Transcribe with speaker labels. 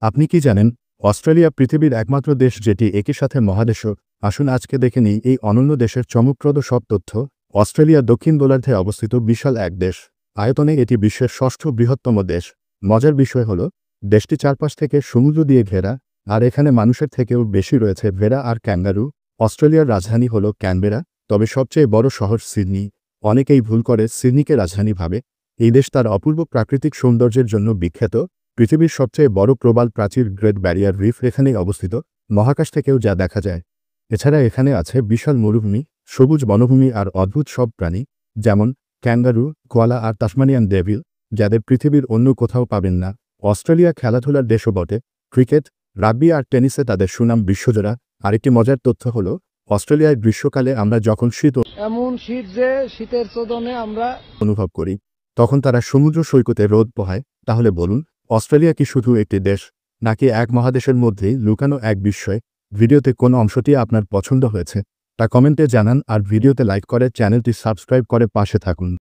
Speaker 1: আপনি কি জানেন অস্ট্রেলিয়া পৃথিবীর একমাত্র দেশ যেটি একই সাথে মহাদেশও? আসুন আজকে দেখে নিই এই অনন্য দেশের চমকপ্রদ সব তথ্য। অস্ট্রেলিয়া দক্ষিণ গোলার্ধে অবস্থিত বিশাল এক দেশ। আয়তনে এটি বিশ্বের ষষ্ঠ বৃহত্তম দেশ। মজার বিষয় হল দেশটি চারপাশ থেকে সমুদ্র দিয়ে ঘেরা, আর এখানে মানুষের থেকেও বেশি রয়েছে ভেড়া আর ক্যাঙ্গারু। অস্ট্রেলিয়ার রাজধানী হল ক্যানবেরা, তবে সবচেয়ে বড় শহর সিডনি। অনেকেই ভুল করে সিডনিকে রাজধানী ভাবে। এই দেশ তার অপূর্ব প্রাকৃতিক সৌন্দর্যের জন্য বিখ্যাত। পৃথিবীর সবচেয়ে বড় প্রবাল প্রাচীর গ্রেট ব্যারিয়ার রিফ এখানেই অবস্থিত, মহাকাশ থেকেও যা দেখা যায়। এছাড়া এখানে আছে বিশাল মরুভূমি, সবুজ বনভূমি আর অদ্ভুত সব প্রাণী, যেমন ক্যাঙ্গারু, কোয়ালা আর তাসমানিয়ান ডেভিল, যাদের পৃথিবীর অন্য কোথাও পাবেন না। অস্ট্রেলিয়া খেলাধুলার দেশও বটে। ক্রিকেট, রাগবি আর টেনিসে তাদের সুনাম বিশ্বজোড়া। আরেকটি মজার তথ্য হলো অস্ট্রেলিয়ায় গ্রীষ্মকালে আমরা যখন শীত
Speaker 2: এমন শীত যে শীতের চোদনে আমরা
Speaker 1: অনুভব করি, তখন তারা সমুদ্র সৈকতে রোদ পোহায়। তাহলে বলুন, অস্ট্রেলিয়া কি শুধু একটি দেশ, নাকি এক মহাদেশের মধ্যেই লুকানো এক বিস্ময়? ভিডিওতে কোন অংশটি আপনার পছন্দ হয়েছে তা কমেন্টে জানান, আর ভিডিওতে লাইক করে চ্যানেলটি সাবস্ক্রাইব করে পাশে থাকুন।